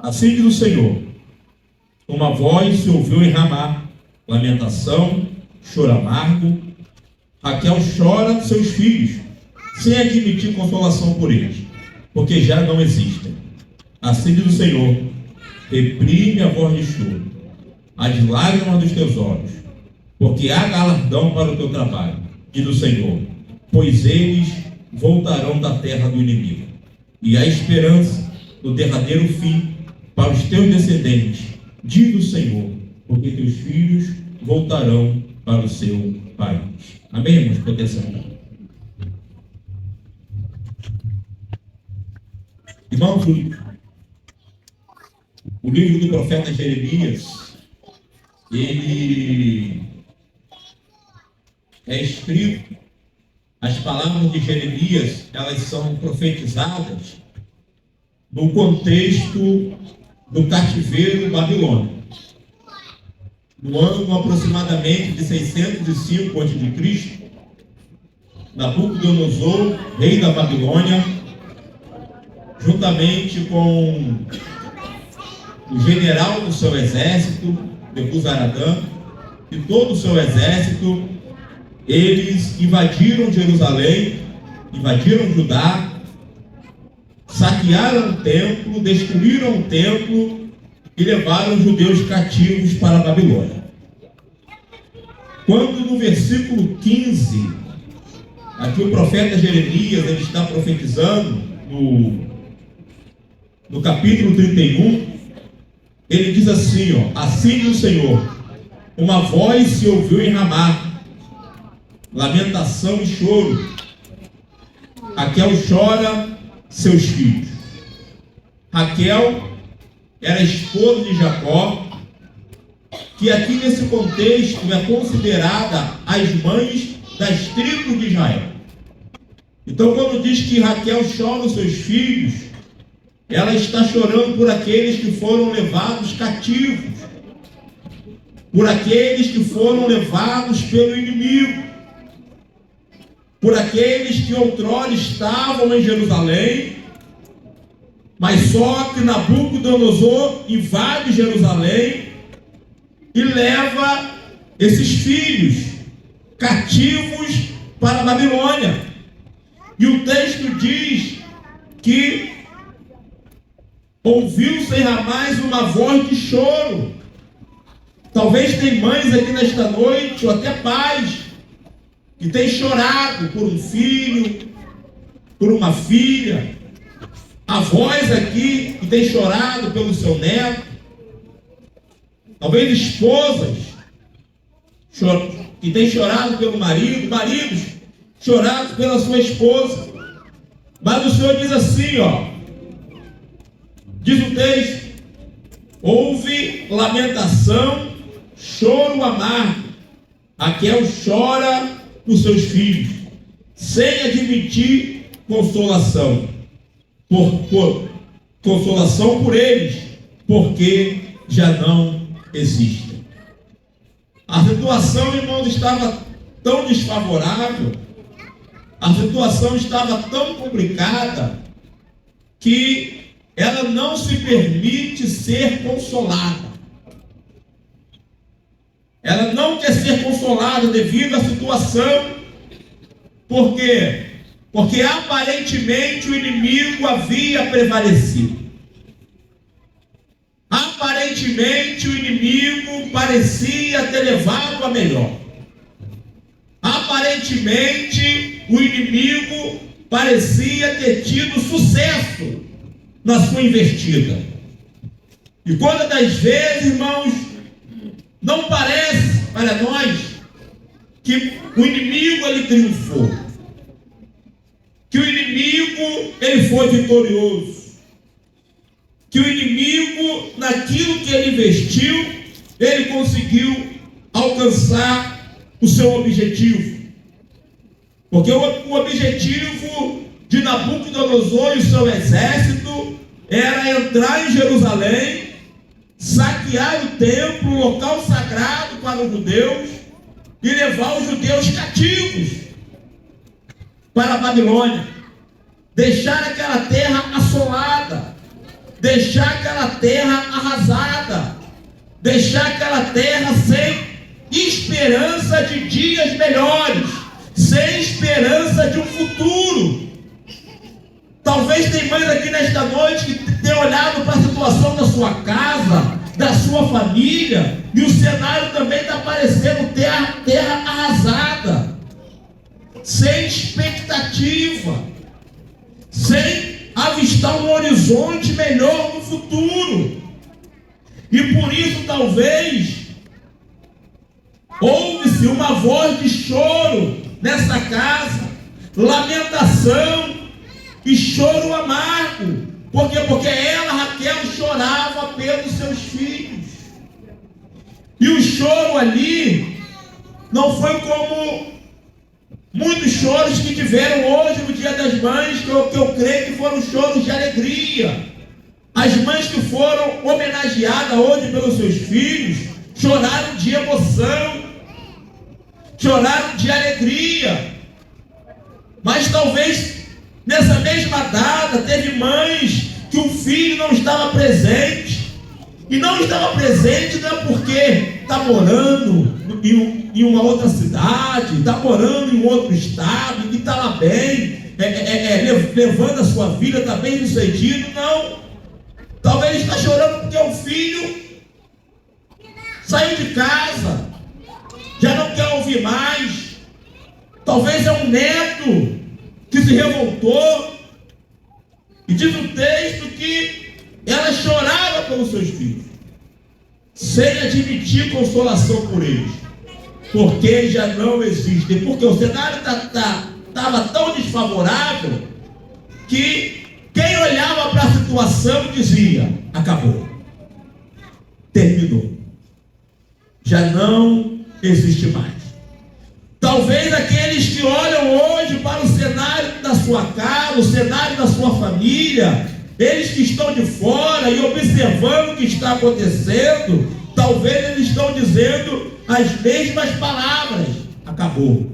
Assim diz o Senhor: uma voz se ouviu em Ramá, lamentação, choro amargo. Raquel chora dos seus filhos, sem admitir consolação por eles, porque já não existem. Assim diz o Senhor: reprime a voz de choro, as lágrimas dos teus olhos, porque há galardão para o teu trabalho, diz o Senhor, pois eles voltarão da terra do inimigo, e há esperança no derradeiro fim para os teus descendentes, diz o Senhor, porque teus filhos voltarão para o seu país. Amém, irmãos? Poder sentar. Irmãos, o livro do profeta Jeremias, ele é escrito, as palavras de Jeremias, elas são profetizadas no contexto do cativeiro babilônico. No ano aproximadamente de 605 a.C., Nabucodonosor, rei da Babilônia, juntamente com o general do seu exército, Nebuzaradã, e todo o seu exército, eles invadiram Jerusalém, invadiram Judá, saquearam o templo, destruíram o templo e levaram os judeus cativos para a Babilônia. Quando no versículo 15, aqui o profeta Jeremias, ele está profetizando no capítulo 31, ele diz assim, assim diz o Senhor: uma voz se ouviu em Ramá, lamentação e choro. Raquel chora seus filhos. Raquel era esposa de Jacó, que aqui nesse contexto é considerada as mães das tribos de Israel. Então, quando diz que Raquel chora os seus filhos, ela está chorando por aqueles que foram levados cativos, por aqueles que foram levados pelo inimigo, por aqueles que outrora estavam em Jerusalém, mas só que Nabucodonosor invade Jerusalém e leva esses filhos cativos para a Babilônia. E o texto diz que ouviu-se em Ramá uma voz de choro. Talvez tem mães aqui nesta noite, ou até pais, que têm chorado por um filho, por uma filha. Avós aqui que têm chorado pelo seu neto. Talvez esposas que têm chorado pelo marido, maridos chorados pela sua esposa. Mas o Senhor diz assim, diz o texto: houve lamentação, choro amargo. Raquel chora por seus filhos, sem admitir consolação. Consolação por eles, porque já não existem. A situação, irmãos, estava tão desfavorável, a situação estava tão complicada, que ela não se permite ser consolada. Ela não quer ser consolada devido à situação. Por quê? Porque aparentemente o inimigo havia prevalecido. Aparentemente o inimigo parecia ter levado a melhor. Aparentemente o inimigo parecia ter tido sucesso na sua investida. E quando das vezes, irmãos, não parece para nós que o inimigo ele triunfou, que o inimigo ele foi vitorioso, que o inimigo, naquilo que ele investiu, ele conseguiu alcançar o seu objetivo. Porque o objetivo de Nabucodonosor e o seu exército era entrar em Jerusalém, saquear o templo, o local sagrado para os judeus, e levar os judeus cativos para a Babilônia, deixar aquela terra assolada, deixar aquela terra arrasada, deixar aquela terra sem esperança de dias melhores, sem esperança de um futuro. Talvez tem mães aqui nesta noite que tenham olhado para a situação da sua casa, da sua família, e o cenário também está parecendo terra arrasada, sem expectativa, sem avistar um horizonte melhor no futuro. E por isso talvez ouve-se uma voz de choro nessa casa, lamentação e choro amargo. Por quê? Porque ela, Raquel, chorava pelos seus filhos. E o choro ali não foi como muitos choros que tiveram hoje no Dia das Mães, que eu creio que foram choros de alegria. As mães que foram homenageadas hoje pelos seus filhos choraram de emoção, choraram de alegria. Mas talvez nessa mesma data teve mães que o filho não estava presente. E não estava presente não é porque está morando em uma outra cidade, está morando em outro estado, e está lá bem, levando a sua vida, está bem sucedido. Não. Talvez está chorando porque o filho saiu de casa, já não quer ouvir mais. Talvez é um neto que se revoltou. E diz o texto que ela chorava pelos seus filhos, sem admitir consolação por eles, porque já não existem. Porque o cenário estava tão desfavorável que quem olhava para a situação dizia: acabou, terminou, já não existe mais. Talvez aqueles que olham hoje para o cenário da sua casa, o cenário da sua família, eles que estão de fora e observando o que está acontecendo, talvez eles estão dizendo as mesmas palavras: acabou,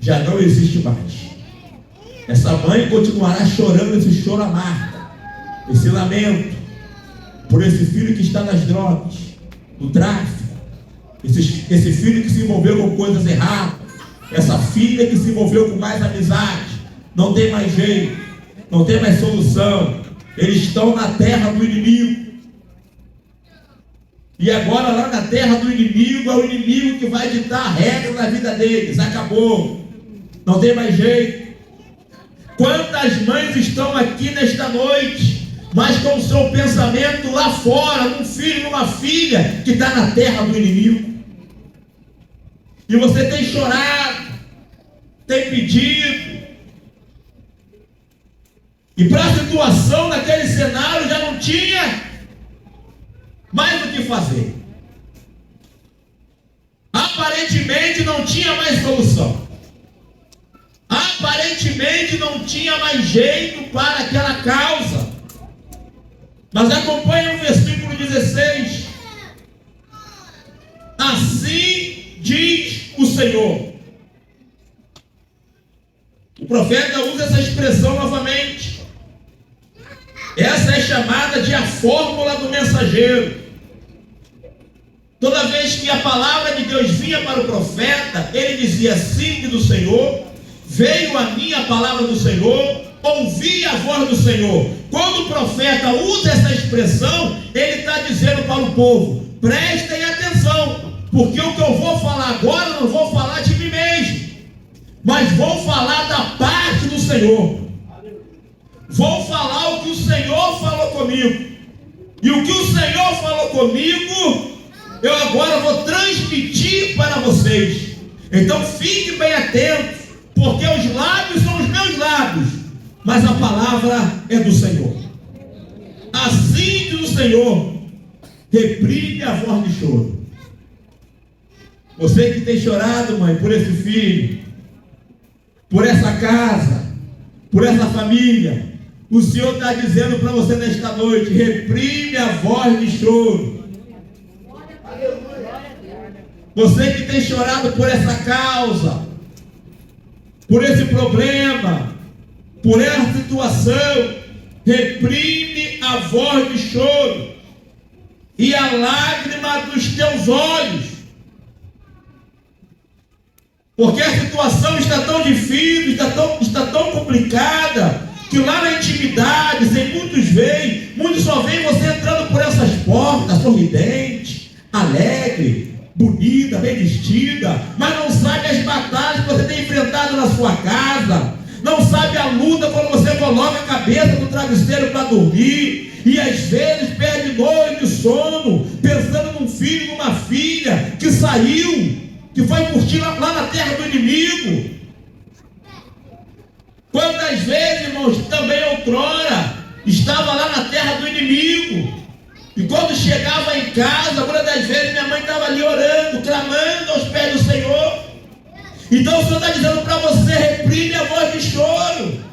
já não existe mais. Essa mãe continuará chorando esse choro amargo, esse lamento, por esse filho que está nas drogas, no tráfico, esse filho que se envolveu com coisas erradas, essa filha que se envolveu com mais amizade. Não tem mais jeito, não tem mais solução. Eles estão na terra do inimigo. E agora lá na terra do inimigo é o inimigo que vai ditar a regra na vida deles. Acabou, não tem mais jeito. Quantas mães estão aqui nesta noite, mas com o seu pensamento lá fora, num filho, numa filha que está na terra do inimigo? E você tem chorado, tem pedido, e para a situação naquele cenário já não tinha mais o que fazer. Aparentemente não tinha mais solução. Aparentemente não tinha mais jeito para aquela causa. Mas acompanhe o versículo 16. Assim diz o Senhor. O profeta usa essa expressão novamente. Essa é chamada de a fórmula do mensageiro. Toda vez que a palavra de Deus vinha para o profeta, ele dizia: assim do Senhor, veio a mim a palavra do Senhor, ouvi a voz do Senhor. Quando o profeta usa essa expressão, ele está dizendo para o povo: prestem atenção, porque o que eu vou falar agora, não vou falar de mim mesmo, mas vou falar da parte do Senhor. Vou falar o que o Senhor falou comigo. E o que o Senhor falou comigo, eu agora vou transmitir para vocês. Então fique bem atento, porque os lábios são os meus lábios, mas a palavra é do Senhor. Assim diz o Senhor: reprime a voz de choro. Você que tem chorado, mãe, por esse filho, por essa casa, por essa família, o Senhor está dizendo para você nesta noite: reprime a voz de choro. Você que tem chorado por essa causa, por esse problema, por essa situação, reprime a voz de choro e a lágrima dos teus olhos. Porque a situação está tão difícil, está tão complicada, que lá na intimidade, sem muitos veem, muitos só veem você entrando por essas portas, sorridente, alegre, bonita, bem vestida, mas não sabe as batalhas que você tem enfrentado na sua casa, não sabe a luta quando você coloca a cabeça no travesseiro para dormir, e às vezes perde noite de sono, pensando num filho, numa filha, que saiu, que foi curtir lá na terra do inimigo. Quantas vezes, irmãos, também outrora, estava lá na terra do inimigo, e quando chegava em casa, muitas das vezes minha mãe estava ali orando, clamando aos pés do Senhor. Então o Senhor está dizendo para você: reprime a voz de choro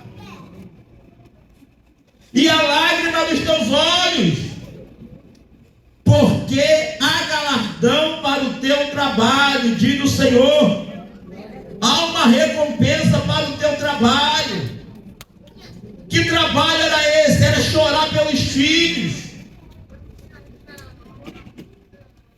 e a lágrima dos teus olhos, porque há galardão para o teu trabalho, diz o Senhor. Há uma recompensa para o teu trabalho. Que trabalho era esse? Era chorar pelos filhos.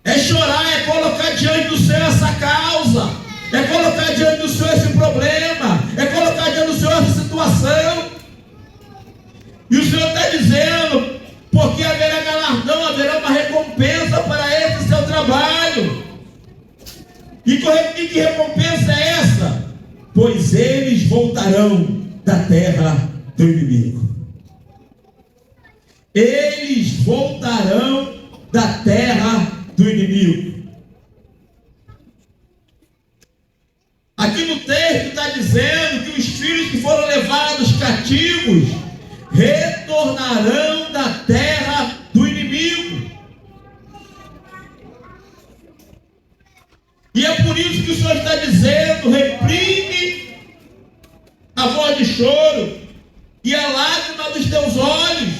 É chorar, é colocar diante do Senhor essa causa, é colocar diante do Senhor esse problema, é colocar diante do Senhor essa situação. E o Senhor está dizendo: porque haverá galardão, haverá uma recompensa para esse seu trabalho. E que recompensa é essa? Pois eles voltarão da terra do inimigo. Eles voltarão da terra do inimigo. Aqui no texto está dizendo que os filhos que foram levados cativos retornarão da terra do inimigo. E é por isso que o Senhor está dizendo: reprime a voz de choro e a lágrima dos teus olhos,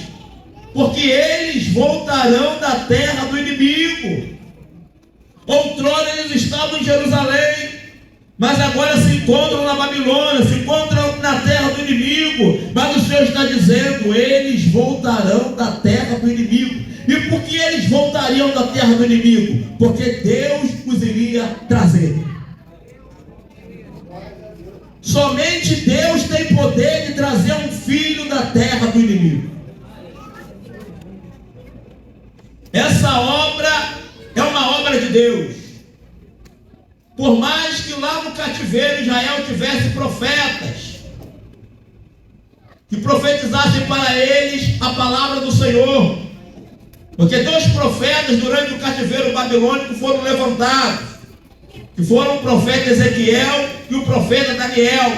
porque eles voltarão da terra do inimigo. Outrora eles estavam em Jerusalém, mas agora se encontram na Babilônia, se encontram na terra do inimigo. Mas o Senhor está dizendo: eles voltarão da terra do inimigo. E por que eles voltariam da terra do inimigo? Porque Deus os iria trazer. Somente Deus tem poder de trazer um filho da terra do inimigo. Essa obra é uma obra de Deus. Por mais que lá no cativeiro Israel tivesse profetas que profetizassem para eles a palavra do Senhor, porque 2 profetas durante o cativeiro babilônico foram levantados, que foram o profeta Ezequiel e o profeta Daniel.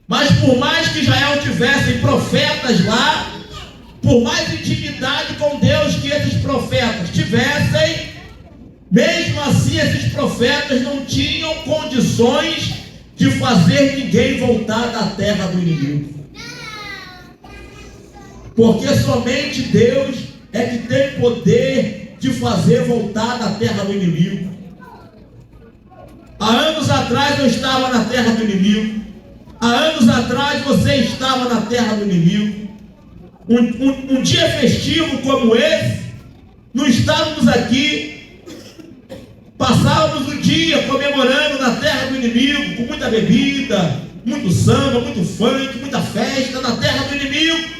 Mas por mais que Israel tivesse profetas lá, por mais intimidade com Deus que esses profetas tivessem, mesmo assim esses profetas não tinham condições de fazer ninguém voltar da terra do inimigo. Porque somente Deus é que tem poder de fazer voltar da terra do inimigo. Há anos atrás eu estava na terra do inimigo. Há anos atrás você estava na terra do inimigo. Um dia festivo como esse, não estávamos aqui, passávamos o dia comemorando na terra do inimigo, com muita bebida, muito samba, muito funk, muita festa na terra do inimigo.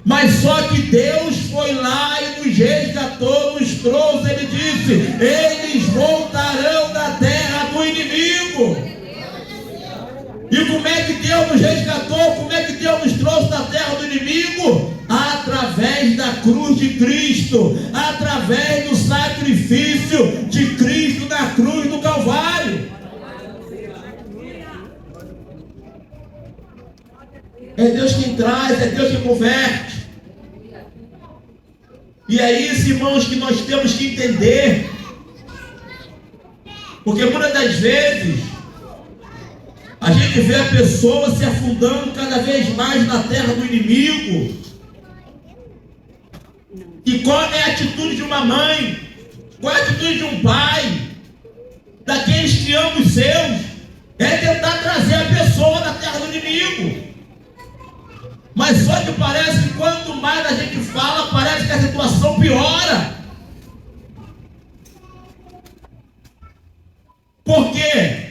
Mas só que Deus foi lá e nos resgatou, nos trouxe. Ele disse: eles voltarão da terra do inimigo. E como é que Deus nos resgatou? Como é que Deus nos trouxe da terra do inimigo? Através da cruz de Cristo, através do sacrifício de Cristo na cruz do Calvário. É Deus quem traz, é Deus quem converte. E é isso, irmãos, que nós temos que entender. Porque muitas das vezes a gente vê a pessoa se afundando cada vez mais na terra do inimigo. E qual é a atitude de uma mãe? Qual é a atitude de um pai? Daqueles que amam os seus? É tentar trazer a pessoa da terra do inimigo. Mas só que parece que quanto mais a gente fala, parece que a situação piora. Por quê?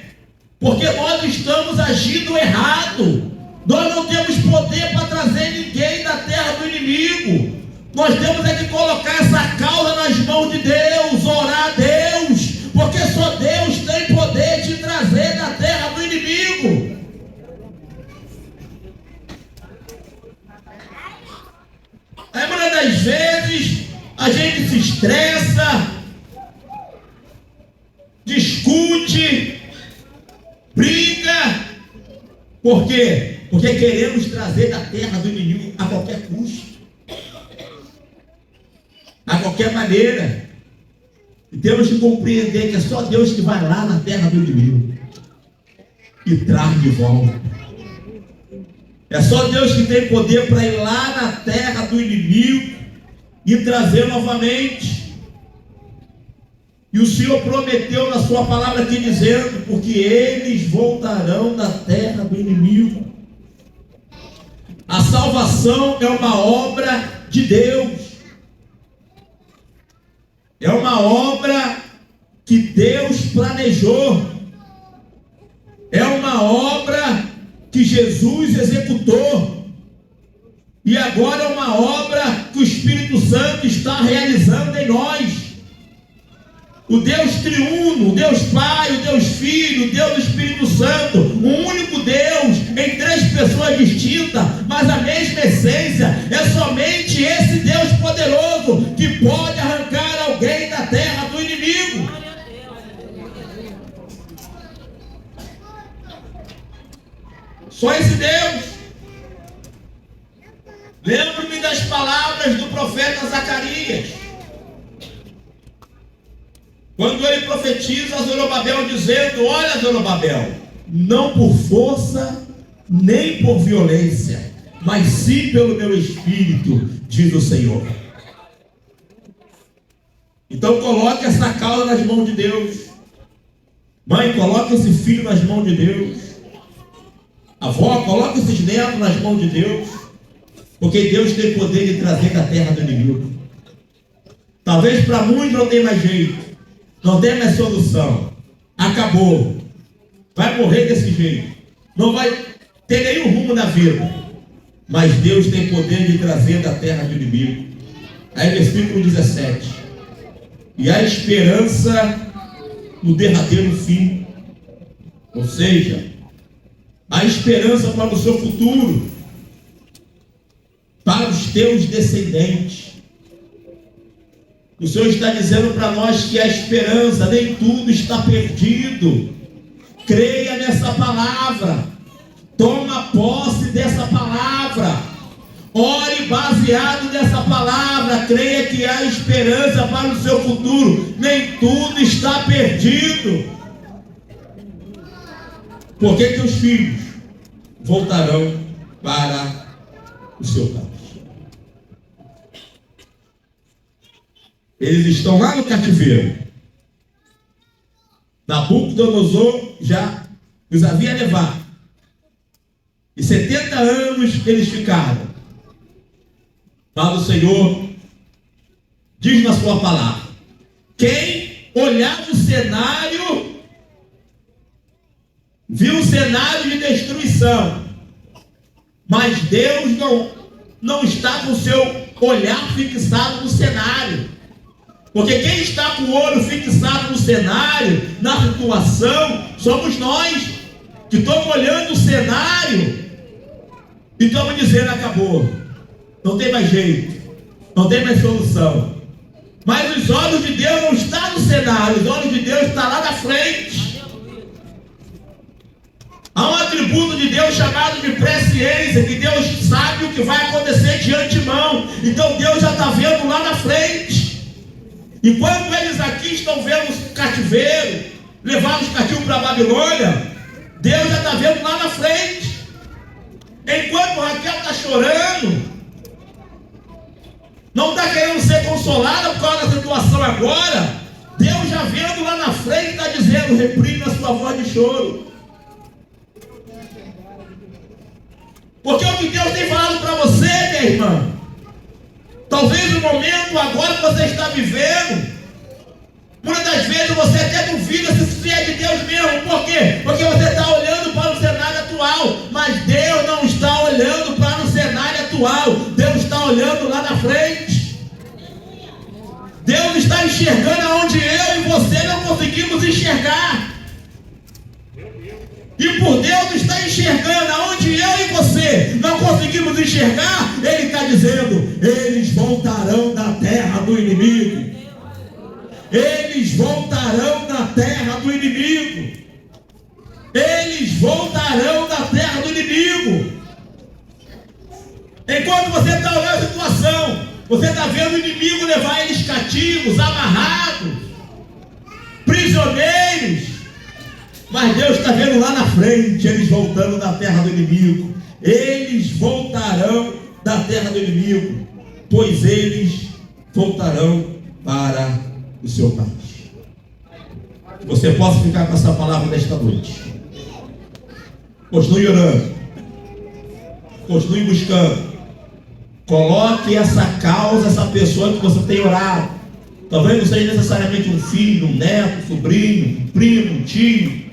Porque nós estamos agindo errado. Nós não temos poder para trazer ninguém da terra do inimigo. Nós temos é que colocar essa causa nas mãos de Deus, orar a Deus, porque só Deus tem poder de trazer da terra do inimigo. A maioria das vezes a gente se estressa, discute, briga. Por quê? Porque queremos trazer da terra do inimigo a qualquer custo, a qualquer maneira. E temos que compreender que é só Deus que vai lá na terra do inimigo e traz de volta. É só Deus que tem poder para ir lá na terra do inimigo e trazer novamente. E o Senhor prometeu na sua palavra aqui dizendo, porque eles voltarão da terra do inimigo. A salvação é uma obra de Deus. É uma obra que Deus planejou. É uma obra que Jesus executou. E agora é uma obra que o Espírito Santo está realizando em nós. O Deus triuno, o Deus Pai, o Deus Filho, o Deus do Espírito Santo, um único Deus, em três pessoas distintas, mas a mesma essência. É somente esse Deus poderoso que pode arrancar alguém da terra do inimigo. Só esse Deus. Lembro-me das palavras do profeta Zacarias, quando ele profetiza a Zorobabel dizendo: olha, Zorobabel, não por força nem por violência, mas sim pelo meu espírito, diz o Senhor. Então coloque essa causa nas mãos de Deus. Mãe, coloque esse filho nas mãos de Deus. Avó, coloque esses netos nas mãos de Deus, porque Deus tem poder de trazer da terra do inimigo. Talvez para muitos não tenha mais jeito, não tem mais solução, acabou, vai morrer desse jeito, não vai ter nenhum rumo na vida, mas Deus tem poder de trazer da terra do inimigo. Aí versículo 17, e a esperança no derradeiro fim, ou seja, a esperança para o seu futuro, para os teus descendentes. O Senhor está dizendo para nós que a esperança, nem tudo está perdido. Creia nessa palavra, toma posse dessa palavra, ore baseado nessa palavra, creia que há esperança para o seu futuro, nem tudo está perdido. Por que os filhos voltarão para o seu pai? Eles estão lá no cativeiro. Nabucodonosor já os havia levado. E 70 anos eles ficaram. Mas o Senhor diz na sua palavra: quem olhar o cenário, viu um cenário de destruição, mas Deus não está com o seu olhar fixado no cenário. Porque quem está com o olho fixado no cenário, na situação, somos nós, que estamos olhando o cenário e estamos dizendo: acabou, não tem mais jeito, não tem mais solução. Mas os olhos de Deus não estão no cenário, os olhos de Deus estão lá na frente. Há um atributo de Deus chamado de presciência, que Deus sabe o que vai acontecer de antemão. Então Deus já está vendo lá na frente. E quando eles aqui estão vendo o cativeiro, levados cativos para a Babilônia, Deus já está vendo lá na frente. Enquanto Raquel está chorando, não está querendo ser consolada por causa da situação agora, Deus já vendo lá na frente está dizendo: reprime a sua voz de choro. Porque o que Deus tem falado para você, minha irmã, talvez o momento agora que você está vivendo, muitas das vezes você até duvida se isso é de Deus mesmo. Por quê? Porque você está olhando para o cenário atual, mas Deus não está olhando para o cenário atual. Deus está olhando lá na frente. Deus está enxergando aonde eu e você não conseguimos enxergar. E por Deus está enxergando aonde eu e você não conseguimos enxergar, Ele está dizendo: eles voltarão da terra do inimigo. Eles voltarão da terra do inimigo. Eles voltarão da terra do inimigo. Enquanto você está olhando a situação, você está vendo o inimigo levar eles cativos, amarrados, prisioneiros. Mas Deus está vendo lá na frente, eles voltando da terra do inimigo. Eles voltarão da terra do inimigo, pois eles voltarão para o seu país. Que você possa ficar com essa palavra nesta noite. Continue orando. Continue buscando. Coloque essa causa, essa pessoa que você tem orado. Talvez não seja necessariamente um filho, um neto, um sobrinho, um primo, um tio.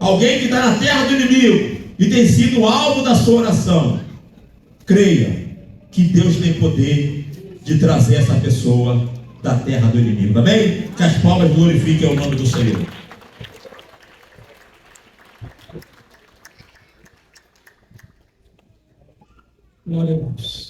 Alguém que está na terra do inimigo e tem sido alvo da sua oração. Creia que Deus tem poder de trazer essa pessoa da terra do inimigo. Amém? Que as palmas glorifiquem o nome do Senhor. Glória a Deus.